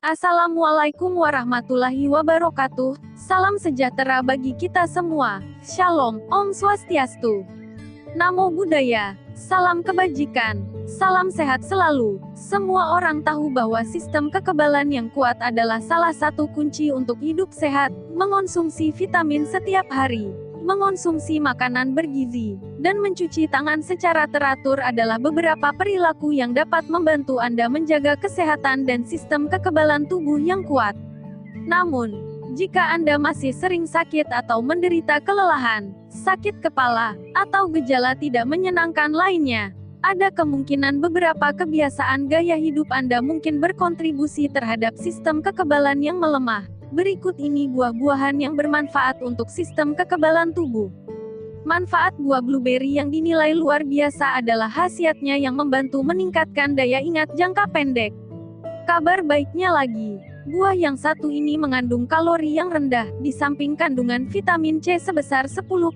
Assalamualaikum warahmatullahi wabarakatuh. Salam sejahtera bagi kita semua. Shalom, Om Swastiastu. Namo Buddhaya. Salam kebajikan. Salam sehat selalu. Semua orang tahu bahwa sistem kekebalan yang kuat adalah salah satu kunci untuk hidup sehat. Mengonsumsi vitamin setiap hari, mengonsumsi makanan bergizi, dan mencuci tangan secara teratur adalah beberapa perilaku yang dapat membantu Anda menjaga kesehatan dan sistem kekebalan tubuh yang kuat. Namun, jika Anda masih sering sakit atau menderita kelelahan, sakit kepala, atau gejala tidak menyenangkan lainnya, ada kemungkinan beberapa kebiasaan gaya hidup Anda mungkin berkontribusi terhadap sistem kekebalan yang melemah. Berikut ini buah-buahan yang bermanfaat untuk sistem kekebalan tubuh. Manfaat buah blueberry yang dinilai luar biasa adalah khasiatnya yang membantu meningkatkan daya ingat jangka pendek. Kabar baiknya lagi, buah yang satu ini mengandung kalori yang rendah, di samping kandungan vitamin C sebesar 10,8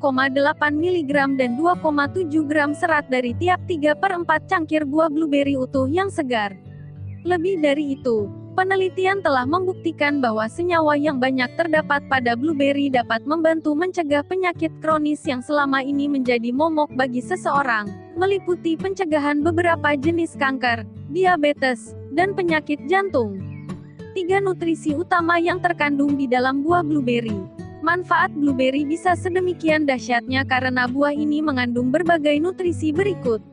mg dan 2,7 gram serat dari tiap 3/4 cangkir buah blueberry utuh yang segar. Lebih dari itu, penelitian telah membuktikan bahwa senyawa yang banyak terdapat pada blueberry dapat membantu mencegah penyakit kronis yang selama ini menjadi momok bagi seseorang, meliputi pencegahan beberapa jenis kanker, diabetes, dan penyakit jantung. 3 nutrisi utama yang terkandung di dalam buah blueberry. Manfaat blueberry bisa sedemikian dahsyatnya karena buah ini mengandung berbagai nutrisi berikut.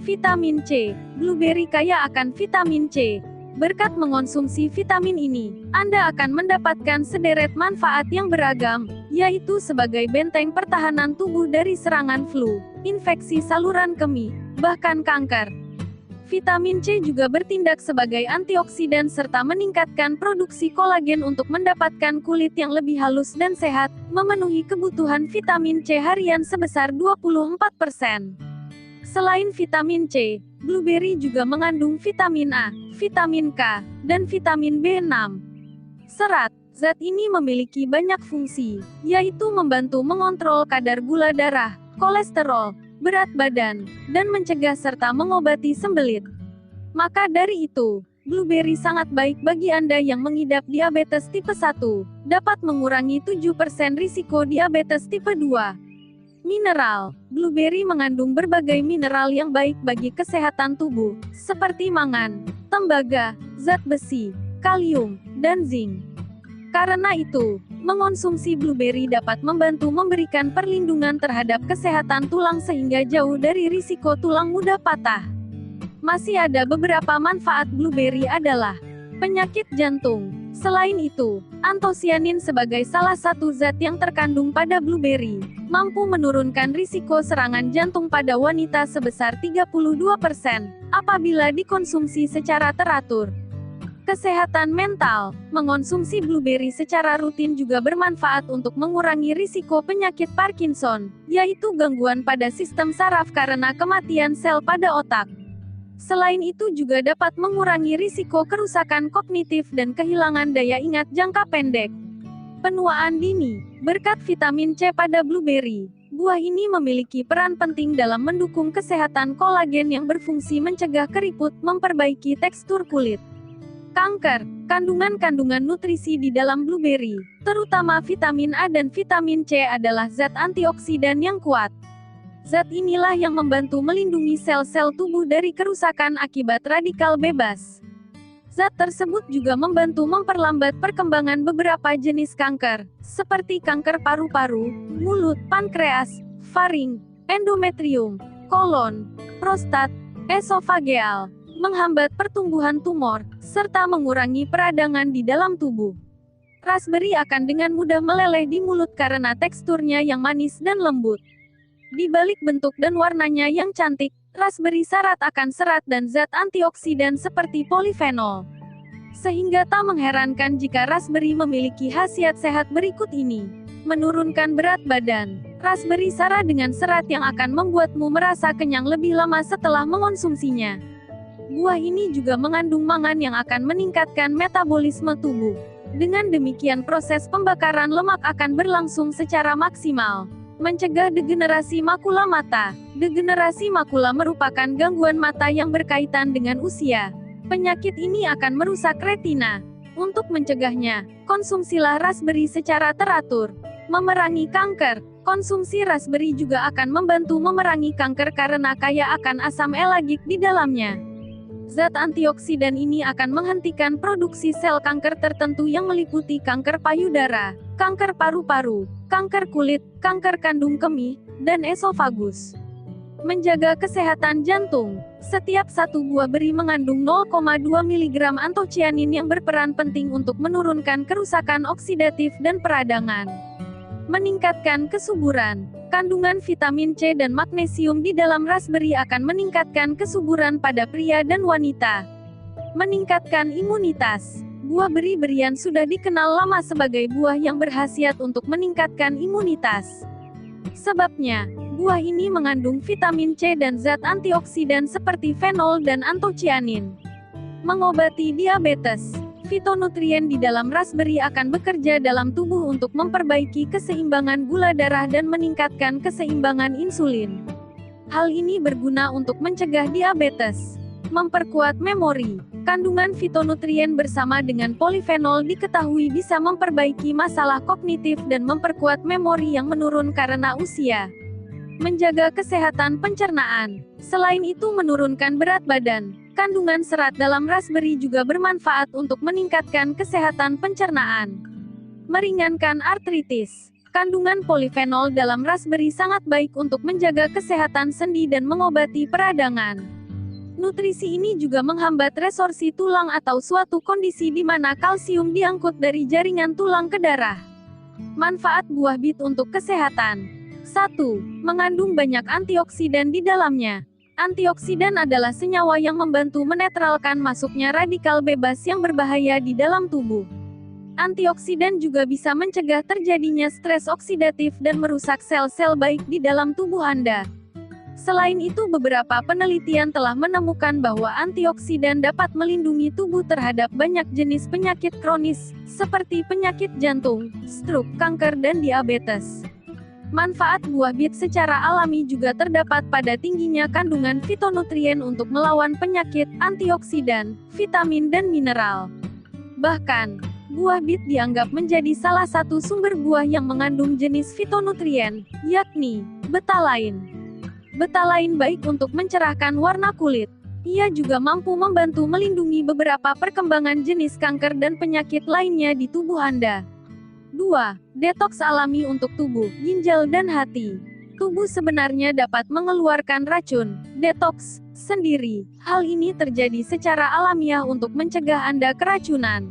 Vitamin C. Blueberry kaya akan vitamin C. Berkat mengonsumsi vitamin ini, Anda akan mendapatkan sederet manfaat yang beragam, yaitu sebagai benteng pertahanan tubuh dari serangan flu, infeksi saluran kemih, bahkan kanker. Vitamin C juga bertindak sebagai antioksidan serta meningkatkan produksi kolagen untuk mendapatkan kulit yang lebih halus dan sehat, memenuhi kebutuhan vitamin C harian sebesar 24%. Selain vitamin C, blueberry juga mengandung vitamin A, vitamin K, dan vitamin B6. Serat, zat ini memiliki banyak fungsi, yaitu membantu mengontrol kadar gula darah, kolesterol, berat badan, dan mencegah serta mengobati sembelit. Maka dari itu, blueberry sangat baik bagi Anda yang mengidap diabetes tipe 1, dapat mengurangi 7% risiko diabetes tipe 2. Mineral, blueberry mengandung berbagai mineral yang baik bagi kesehatan tubuh, seperti mangan, tembaga, zat besi, kalium, dan zinc. Karena itu, mengonsumsi blueberry dapat membantu memberikan perlindungan terhadap kesehatan tulang sehingga jauh dari risiko tulang mudah patah. Masih ada beberapa manfaat blueberry adalah penyakit jantung. Selain itu, antosianin sebagai salah satu zat yang terkandung pada blueberry, mampu menurunkan risiko serangan jantung pada wanita sebesar 32% apabila dikonsumsi secara teratur. Kesehatan mental, mengonsumsi blueberry secara rutin juga bermanfaat untuk mengurangi risiko penyakit Parkinson, yaitu gangguan pada sistem saraf karena kematian sel pada otak. Selain itu juga dapat mengurangi risiko kerusakan kognitif dan kehilangan daya ingat jangka pendek. Penuaan dini, berkat vitamin C pada blueberry, buah ini memiliki peran penting dalam mendukung kesehatan kolagen yang berfungsi mencegah keriput, memperbaiki tekstur kulit. Kanker, kandungan nutrisi di dalam blueberry, terutama vitamin A dan vitamin C adalah zat antioksidan yang kuat. Zat inilah yang membantu melindungi sel-sel tubuh dari kerusakan akibat radikal bebas. Zat tersebut juga membantu memperlambat perkembangan beberapa jenis kanker, seperti kanker paru-paru, mulut, pankreas, faring, endometrium, kolon, prostat, esofageal, menghambat pertumbuhan tumor, serta mengurangi peradangan di dalam tubuh. Raspberry akan dengan mudah meleleh di mulut karena teksturnya yang manis dan lembut. Di balik bentuk dan warnanya yang cantik, raspberry syarat akan serat dan zat antioksidan seperti polifenol. Sehingga tak mengherankan jika raspberry memiliki khasiat sehat berikut ini. Menurunkan berat badan. Raspberry syarat dengan serat yang akan membuatmu merasa kenyang lebih lama setelah mengonsumsinya. Buah ini juga mengandung mangan yang akan meningkatkan metabolisme tubuh. Dengan demikian proses pembakaran lemak akan berlangsung secara maksimal. Mencegah degenerasi makula mata. Degenerasi makula merupakan gangguan mata yang berkaitan dengan usia. Penyakit ini akan merusak retina, Untuk mencegahnya, konsumsilah raspberry secara teratur. Memerangi kanker. Konsumsi raspberry juga akan membantu memerangi kanker karena kaya akan asam elagik di dalamnya. Zat antioksidan ini akan menghentikan produksi sel kanker tertentu yang meliputi kanker payudara, kanker paru-paru, kanker kulit, kanker kandung kemih, dan esofagus. Menjaga kesehatan jantung. Setiap satu buah beri mengandung 0,2 mg antocianin yang berperan penting untuk menurunkan kerusakan oksidatif dan peradangan. Meningkatkan kesuburan. Kandungan vitamin C dan magnesium di dalam raspberry akan meningkatkan kesuburan pada pria dan wanita. Meningkatkan imunitas. Buah beri-berian sudah dikenal lama sebagai buah yang berkhasiat untuk meningkatkan imunitas. Sebabnya, buah ini mengandung vitamin C dan zat antioksidan seperti fenol dan antocianin. Mengobati diabetes. Fitonutrien di dalam raspberry akan bekerja dalam tubuh untuk memperbaiki keseimbangan gula darah dan meningkatkan keseimbangan insulin. Hal ini berguna untuk mencegah diabetes. Memperkuat memori. Kandungan fitonutrien bersama dengan polifenol diketahui bisa memperbaiki masalah kognitif dan memperkuat memori yang menurun karena usia. Menjaga kesehatan pencernaan. Selain itu menurunkan berat badan. Kandungan serat dalam raspberry juga bermanfaat untuk meningkatkan kesehatan pencernaan. Meringankan artritis. Kandungan polifenol dalam raspberry sangat baik untuk menjaga kesehatan sendi dan mengobati peradangan. Nutrisi ini juga menghambat resorsi tulang atau suatu kondisi di mana kalsium diangkut dari jaringan tulang ke darah. Manfaat buah bit untuk kesehatan. 1. Mengandung banyak antioksidan di dalamnya. Antioksidan adalah senyawa yang membantu menetralkan masuknya radikal bebas yang berbahaya di dalam tubuh. Antioksidan juga bisa mencegah terjadinya stres oksidatif dan merusak sel-sel baik di dalam tubuh Anda. Selain itu, beberapa penelitian telah menemukan bahwa antioksidan dapat melindungi tubuh terhadap banyak jenis penyakit kronis, seperti penyakit jantung, stroke, kanker, dan diabetes. Manfaat buah bit secara alami juga terdapat pada tingginya kandungan fitonutrien untuk melawan penyakit, antioksidan, vitamin dan mineral. Bahkan, buah bit dianggap menjadi salah satu sumber buah yang mengandung jenis fitonutrien, yakni betalain. Betalain baik untuk mencerahkan warna kulit. Ia juga mampu membantu melindungi beberapa perkembangan jenis kanker dan penyakit lainnya di tubuh Anda. 2. Detoks alami untuk tubuh, ginjal dan hati. Tubuh sebenarnya dapat mengeluarkan racun, detoks, sendiri. Hal ini terjadi secara alamiah untuk mencegah Anda keracunan.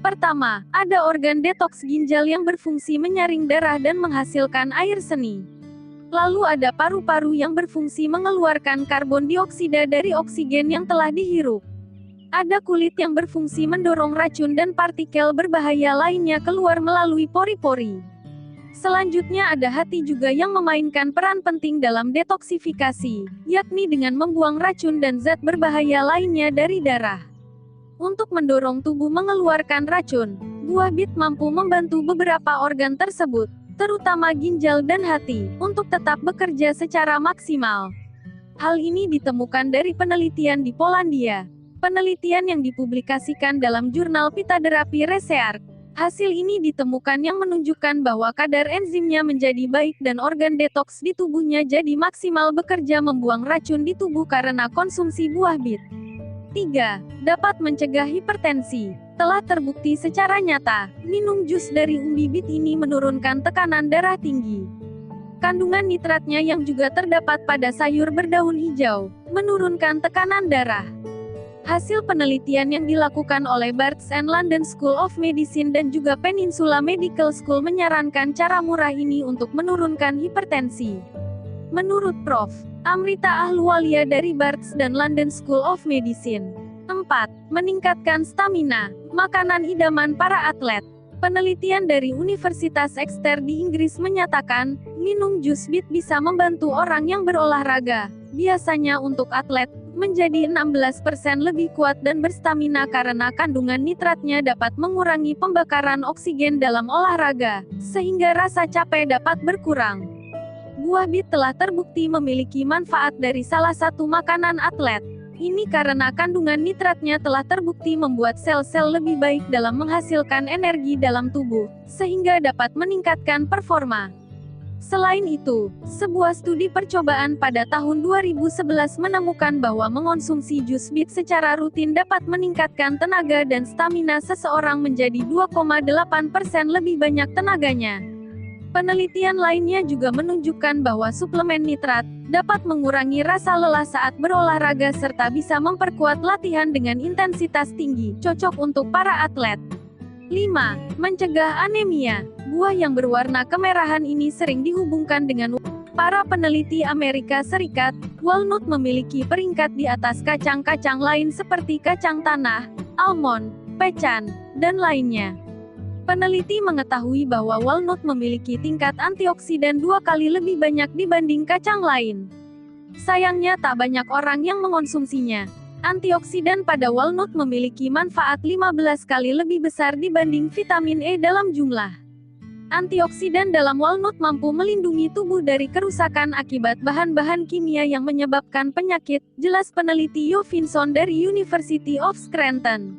Pertama, ada organ detoks ginjal yang berfungsi menyaring darah dan menghasilkan air seni. Lalu ada paru-paru yang berfungsi mengeluarkan karbon dioksida dari oksigen yang telah dihirup. Ada kulit yang berfungsi mendorong racun dan partikel berbahaya lainnya keluar melalui pori-pori. Selanjutnya ada hati juga yang memainkan peran penting dalam detoksifikasi, yakni dengan membuang racun dan zat berbahaya lainnya dari darah. Untuk mendorong tubuh mengeluarkan racun, buah bit mampu membantu beberapa organ tersebut, terutama ginjal dan hati, untuk tetap bekerja secara maksimal. Hal ini ditemukan dari penelitian di Polandia. Penelitian yang dipublikasikan dalam jurnal Phytotherapy Research. Hasil ini ditemukan yang menunjukkan bahwa kadar enzimnya menjadi baik dan organ detoks di tubuhnya jadi maksimal bekerja membuang racun di tubuh karena konsumsi buah bit. 3. Dapat mencegah hipertensi. Telah terbukti secara nyata, minum jus dari umbi bit ini menurunkan tekanan darah tinggi. Kandungan nitratnya yang juga terdapat pada sayur berdaun hijau, menurunkan tekanan darah. Hasil penelitian yang dilakukan oleh Barts and London School of Medicine dan juga Peninsula Medical School menyarankan cara murah ini untuk menurunkan hipertensi. Menurut Prof. Amrita Ahluwalia dari Barts dan London School of Medicine. 4. Meningkatkan stamina. Makanan idaman para atlet. Penelitian dari Universitas Exeter di Inggris menyatakan, minum jus bit bisa membantu orang yang berolahraga, biasanya untuk atlet, menjadi 16% lebih kuat dan berstamina karena kandungan nitratnya dapat mengurangi pembakaran oksigen dalam olahraga, sehingga rasa capek dapat berkurang. Buah bit telah terbukti memiliki manfaat dari salah satu makanan atlet. Ini karena kandungan nitratnya telah terbukti membuat sel-sel lebih baik dalam menghasilkan energi dalam tubuh, sehingga dapat meningkatkan performa. Selain itu, sebuah studi percobaan pada tahun 2011 menemukan bahwa mengonsumsi jus bit secara rutin dapat meningkatkan tenaga dan stamina seseorang menjadi 2,8% lebih banyak tenaganya. Penelitian lainnya juga menunjukkan bahwa suplemen nitrat dapat mengurangi rasa lelah saat berolahraga serta bisa memperkuat latihan dengan intensitas tinggi, cocok untuk para atlet. 5. Mencegah anemia. Buah yang berwarna kemerahan ini sering dihubungkan dengan para peneliti Amerika Serikat. Walnut memiliki peringkat di atas kacang-kacang lain seperti kacang tanah, almond, pecan, dan lainnya. Peneliti mengetahui bahwa walnut memiliki tingkat antioksidan 2 kali lebih banyak dibanding kacang lain. Sayangnya tak banyak orang yang mengonsumsinya. Antioksidan pada walnut memiliki manfaat 15 kali lebih besar dibanding vitamin E dalam jumlah. Antioksidan dalam walnut mampu melindungi tubuh dari kerusakan akibat bahan-bahan kimia yang menyebabkan penyakit, jelas peneliti Yo Vinson dari University of Scranton.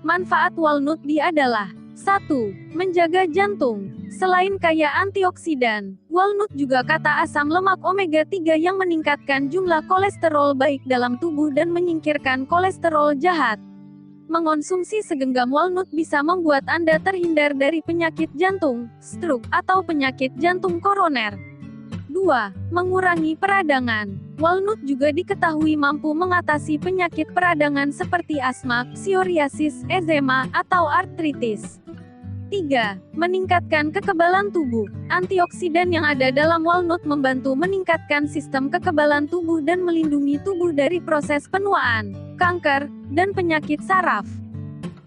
Manfaat walnut adalah 1. Menjaga jantung. Selain kaya antioksidan, walnut juga kaya asam lemak omega 3 yang meningkatkan jumlah kolesterol baik dalam tubuh dan menyingkirkan kolesterol jahat. Mengonsumsi segenggam walnut bisa membuat Anda terhindar dari penyakit jantung, stroke, atau penyakit jantung koroner. 2. Mengurangi peradangan. Walnut juga diketahui mampu mengatasi penyakit peradangan seperti asma, psoriasis, eczema, atau artritis. 3. Meningkatkan kekebalan tubuh. Antioksidan yang ada dalam walnut membantu meningkatkan sistem kekebalan tubuh dan melindungi tubuh dari proses penuaan, kanker, dan penyakit saraf.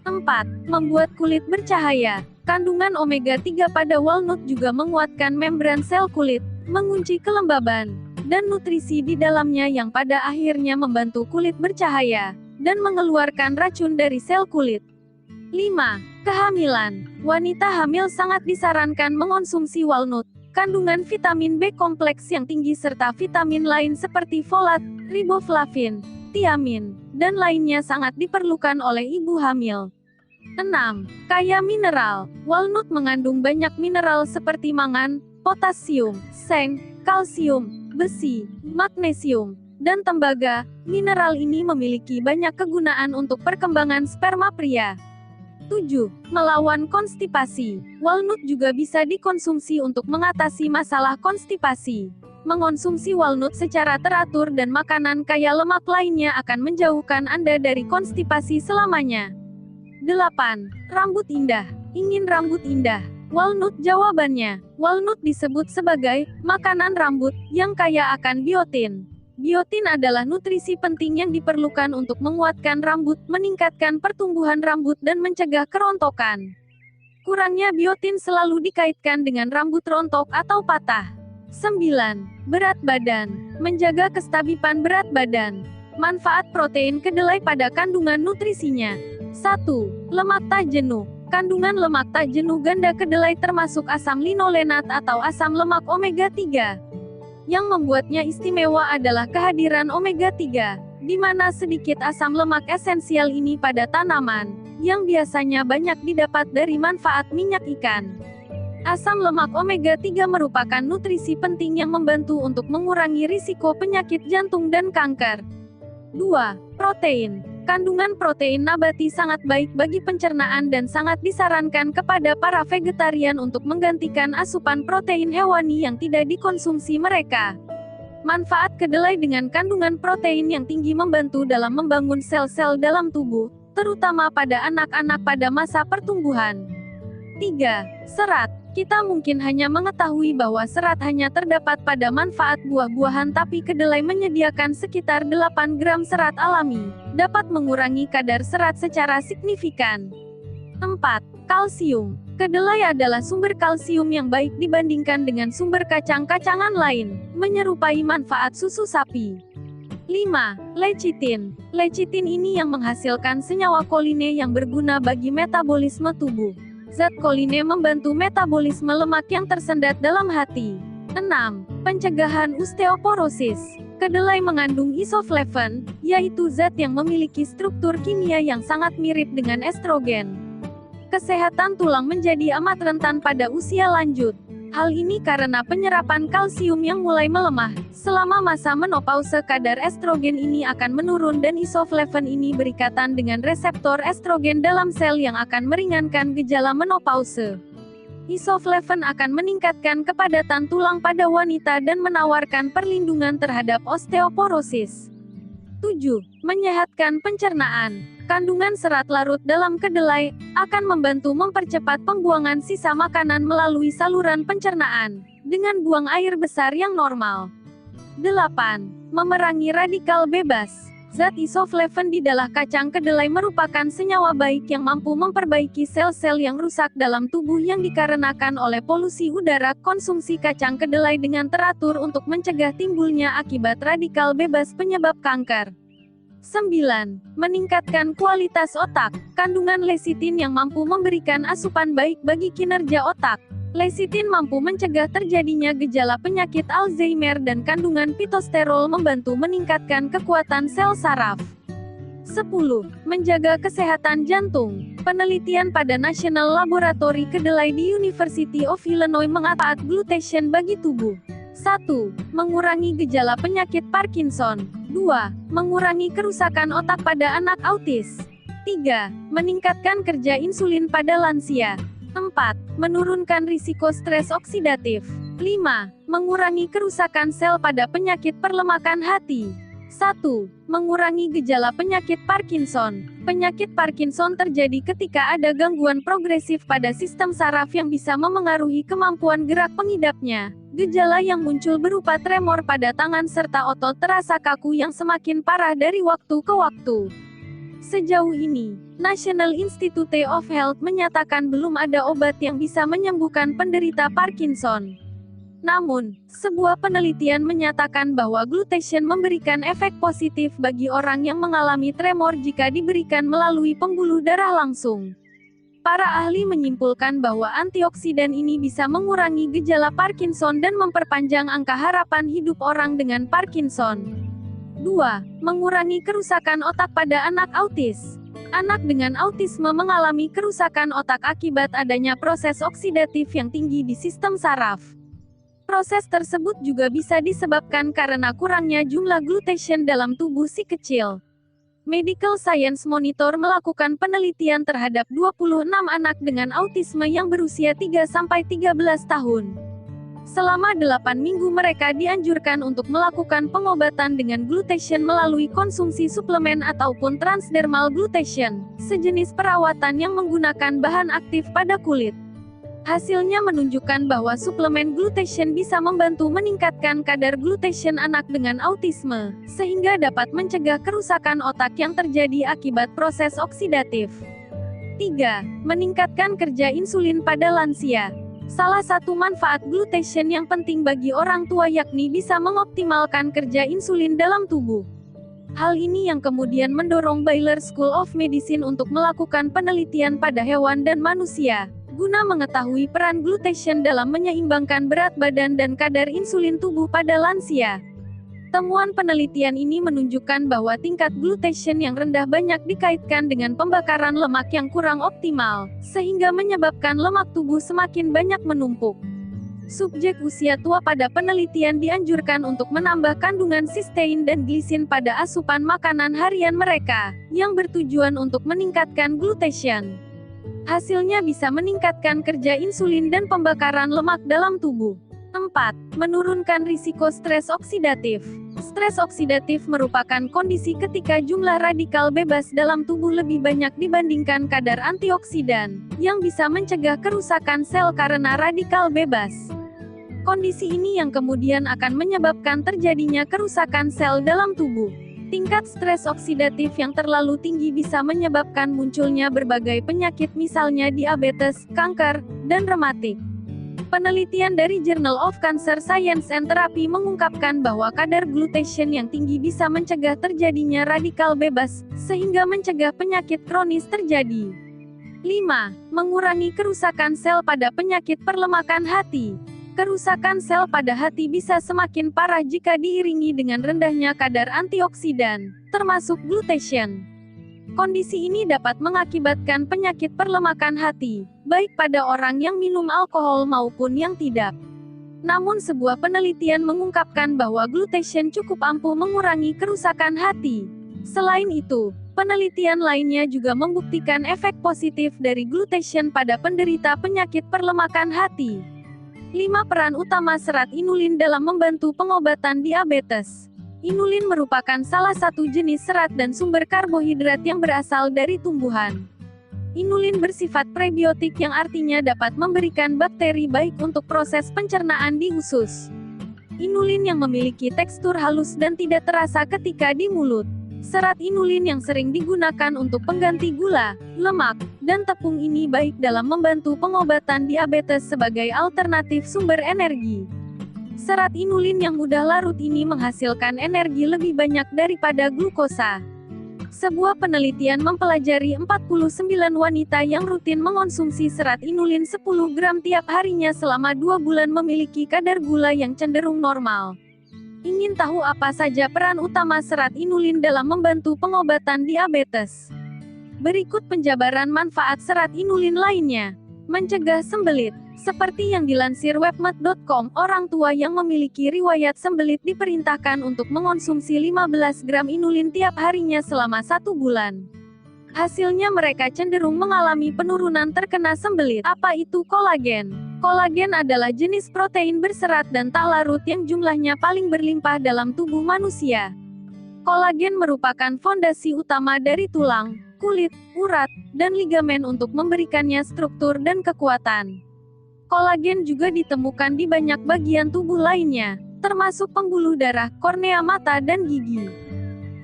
4. Membuat kulit bercahaya. Kandungan omega 3 pada walnut juga menguatkan membran sel kulit, mengunci kelembaban, dan nutrisi di dalamnya yang pada akhirnya membantu kulit bercahaya, dan mengeluarkan racun dari sel kulit. 5. Kehamilan. Wanita hamil sangat disarankan mengonsumsi walnut. Kandungan vitamin B kompleks yang tinggi serta vitamin lain seperti folat, riboflavin, tiamin, dan lainnya sangat diperlukan oleh ibu hamil. 6. Kaya mineral. Walnut mengandung banyak mineral seperti mangan, potasium, seng, kalsium, besi, magnesium, dan tembaga. Mineral ini memiliki banyak kegunaan untuk perkembangan sperma pria. 7. Melawan konstipasi. Walnut juga bisa dikonsumsi untuk mengatasi masalah konstipasi. Mengonsumsi walnut secara teratur dan makanan kaya lemak lainnya akan menjauhkan Anda dari konstipasi selamanya. 8. Rambut indah. Ingin rambut indah? Walnut jawabannya. Walnut disebut sebagai makanan rambut yang kaya akan biotin. Biotin adalah nutrisi penting yang diperlukan untuk menguatkan rambut, meningkatkan pertumbuhan rambut dan mencegah kerontokan. Kurangnya biotin selalu dikaitkan dengan rambut rontok atau patah. 9. Berat badan. Menjaga kestabilan berat badan. Manfaat protein kedelai pada kandungan nutrisinya. 1. Lemak tak jenuh. Kandungan lemak tak jenuh ganda kedelai termasuk asam linolenat atau asam lemak omega 3. Yang membuatnya istimewa adalah kehadiran omega 3, di mana sedikit asam lemak esensial ini pada tanaman, yang biasanya banyak didapat dari manfaat minyak ikan. Asam lemak omega 3 merupakan nutrisi penting yang membantu untuk mengurangi risiko penyakit jantung dan kanker. 2. Protein. Kandungan protein nabati sangat baik bagi pencernaan dan sangat disarankan kepada para vegetarian untuk menggantikan asupan protein hewani yang tidak dikonsumsi mereka. Manfaat kedelai dengan kandungan protein yang tinggi membantu dalam membangun sel-sel dalam tubuh, terutama pada anak-anak pada masa pertumbuhan. 3. Serat. Kita mungkin hanya mengetahui bahwa serat hanya terdapat pada manfaat buah-buahan, tapi kedelai menyediakan sekitar 8 gram serat alami, dapat mengurangi kadar serat secara signifikan. 4. Kalsium. Kedelai adalah sumber kalsium yang baik dibandingkan dengan sumber kacang-kacangan lain, menyerupai manfaat susu sapi. 5. Lecithin. Lecithin ini yang menghasilkan senyawa koline yang berguna bagi metabolisme tubuh. Zat koline membantu metabolisme lemak yang tersendat dalam hati. 6. Pencegahan osteoporosis. Kedelai mengandung isoflavon, yaitu zat yang memiliki struktur kimia yang sangat mirip dengan estrogen. Kesehatan tulang menjadi amat rentan pada usia lanjut. Hal ini karena penyerapan kalsium yang mulai melemah. Selama masa menopause kadar estrogen ini akan menurun dan isoflavon ini berikatan dengan reseptor estrogen dalam sel yang akan meringankan gejala menopause. Isoflavon akan meningkatkan kepadatan tulang pada wanita dan menawarkan perlindungan terhadap osteoporosis. 7. Menyehatkan pencernaan. Kandungan serat larut dalam kedelai akan membantu mempercepat pembuangan sisa makanan melalui saluran pencernaan dengan buang air besar yang normal. 8. Memerangi radikal bebas. Zat isoflavon di dalam kacang kedelai merupakan senyawa baik yang mampu memperbaiki sel-sel yang rusak dalam tubuh yang dikarenakan oleh polusi udara. Konsumsi kacang kedelai dengan teratur untuk mencegah timbulnya akibat radikal bebas penyebab kanker. 9. Meningkatkan kualitas otak. Kandungan lecitin yang mampu memberikan asupan baik bagi kinerja otak. Lecitin mampu mencegah terjadinya gejala penyakit Alzheimer dan kandungan pitosterol membantu meningkatkan kekuatan sel saraf. 10. Menjaga kesehatan jantung. Penelitian pada National Laboratory Kedelai di University of Illinois mengatakan glutation bagi tubuh. 1. Mengurangi gejala penyakit Parkinson. 2. Mengurangi kerusakan otak pada anak autis. 3. Meningkatkan kerja insulin pada lansia. 4. Menurunkan risiko stres oksidatif. 5. Mengurangi kerusakan sel pada penyakit perlemakan hati. 1. Mengurangi gejala penyakit Parkinson. Penyakit Parkinson terjadi ketika ada gangguan progresif pada sistem saraf yang bisa memengaruhi kemampuan gerak pengidapnya. Gejala yang muncul berupa tremor pada tangan serta otot terasa kaku yang semakin parah dari waktu ke waktu. Sejauh ini, National Institute of Health menyatakan belum ada obat yang bisa menyembuhkan penderita Parkinson. Namun, sebuah penelitian menyatakan bahwa glutation memberikan efek positif bagi orang yang mengalami tremor jika diberikan melalui pembuluh darah langsung. Para ahli menyimpulkan bahwa antioksidan ini bisa mengurangi gejala Parkinson dan memperpanjang angka harapan hidup orang dengan Parkinson. 2. Mengurangi kerusakan otak pada anak autis. Anak dengan autisme mengalami kerusakan otak akibat adanya proses oksidatif yang tinggi di sistem saraf. Proses tersebut juga bisa disebabkan karena kurangnya jumlah glutation dalam tubuh si kecil. Medical Science Monitor melakukan penelitian terhadap 26 anak dengan autisme yang berusia 3-13 tahun. Selama 8 minggu mereka dianjurkan untuk melakukan pengobatan dengan glutation melalui konsumsi suplemen ataupun transdermal glutation, sejenis perawatan yang menggunakan bahan aktif pada kulit. Hasilnya menunjukkan bahwa suplemen glutation bisa membantu meningkatkan kadar glutation anak dengan autisme, sehingga dapat mencegah kerusakan otak yang terjadi akibat proses oksidatif. 3. Meningkatkan kerja insulin pada lansia. Salah satu manfaat glutation yang penting bagi orang tua yakni bisa mengoptimalkan kerja insulin dalam tubuh. Hal ini yang kemudian mendorong Baylor School of Medicine untuk melakukan penelitian pada hewan dan manusia, guna mengetahui peran glutation dalam menyeimbangkan berat badan dan kadar insulin tubuh pada lansia. Temuan penelitian ini menunjukkan bahwa tingkat glutation yang rendah banyak dikaitkan dengan pembakaran lemak yang kurang optimal, sehingga menyebabkan lemak tubuh semakin banyak menumpuk. Subjek usia tua pada penelitian dianjurkan untuk menambah kandungan sistein dan glisin pada asupan makanan harian mereka, yang bertujuan untuk meningkatkan glutation. Hasilnya bisa meningkatkan kerja insulin dan pembakaran lemak dalam tubuh. 4. Menurunkan risiko stres oksidatif. Stres oksidatif merupakan kondisi ketika jumlah radikal bebas dalam tubuh lebih banyak dibandingkan kadar antioksidan, yang bisa mencegah kerusakan sel karena radikal bebas. Kondisi ini yang kemudian akan menyebabkan terjadinya kerusakan sel dalam tubuh. Tingkat stres oksidatif yang terlalu tinggi bisa menyebabkan munculnya berbagai penyakit misalnya diabetes, kanker, dan rematik. Penelitian dari Journal of Cancer Science and Therapy mengungkapkan bahwa kadar glutation yang tinggi bisa mencegah terjadinya radikal bebas, sehingga mencegah penyakit kronis terjadi. 5. Mengurangi kerusakan sel pada penyakit perlemakan hati. Kerusakan sel pada hati bisa semakin parah jika diiringi dengan rendahnya kadar antioksidan, termasuk glutathione. Kondisi ini dapat mengakibatkan penyakit perlemakan hati, baik pada orang yang minum alkohol maupun yang tidak. Namun sebuah penelitian mengungkapkan bahwa glutathione cukup ampuh mengurangi kerusakan hati. Selain itu, penelitian lainnya juga membuktikan efek positif dari glutathione pada penderita penyakit perlemakan hati. 5 peran utama serat inulin dalam membantu pengobatan diabetes. Inulin merupakan salah satu jenis serat dan sumber karbohidrat yang berasal dari tumbuhan. Inulin bersifat prebiotik yang artinya dapat memberikan bakteri baik untuk proses pencernaan di usus. Inulin yang memiliki tekstur halus dan tidak terasa ketika di mulut. Serat inulin yang sering digunakan untuk pengganti gula, lemak, dan tepung ini baik dalam membantu pengobatan diabetes sebagai alternatif sumber energi. Serat inulin yang mudah larut ini menghasilkan energi lebih banyak daripada glukosa. Sebuah penelitian mempelajari 49 wanita yang rutin mengonsumsi serat inulin 10 gram tiap harinya selama 2 bulan memiliki kadar gula yang cenderung normal. Ingin tahu apa saja peran utama serat inulin dalam membantu pengobatan diabetes? Berikut penjabaran manfaat serat inulin lainnya. Mencegah sembelit. Seperti yang dilansir webmed.com, orang tua yang memiliki riwayat sembelit diperintahkan untuk mengonsumsi 15 gram inulin tiap harinya selama 1 bulan. Hasilnya mereka cenderung mengalami penurunan terkena sembelit. Apa itu kolagen? Kolagen adalah jenis protein berserat dan tak larut yang jumlahnya paling berlimpah dalam tubuh manusia. Kolagen merupakan fondasi utama dari tulang, kulit, urat, dan ligamen untuk memberikannya struktur dan kekuatan. Kolagen juga ditemukan di banyak bagian tubuh lainnya, termasuk pembuluh darah, kornea mata, dan gigi.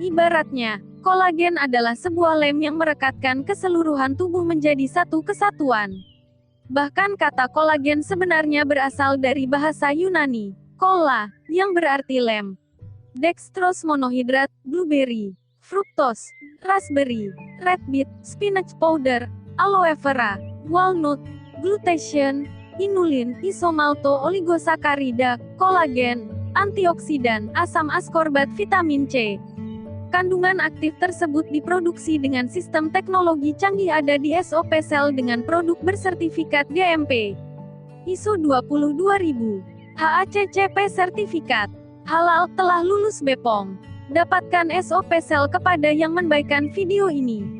Ibaratnya, kolagen adalah sebuah lem yang merekatkan keseluruhan tubuh menjadi satu kesatuan. Bahkan kata kolagen sebenarnya berasal dari bahasa Yunani, kolla, yang berarti lem. Dextrose monohidrat, blueberry, fructose, raspberry, red beet, spinach powder, aloe vera, walnut, glutathione, inulin, isomalto oligosakarida, kolagen, antioksidan, asam askorbat, vitamin C. Kandungan aktif tersebut diproduksi dengan sistem teknologi canggih ada di SOP Cell dengan produk bersertifikat GMP. ISO 22000. HACCP sertifikat. Halal, telah lulus BPOM. Dapatkan SOP Cell kepada yang membaikan video ini.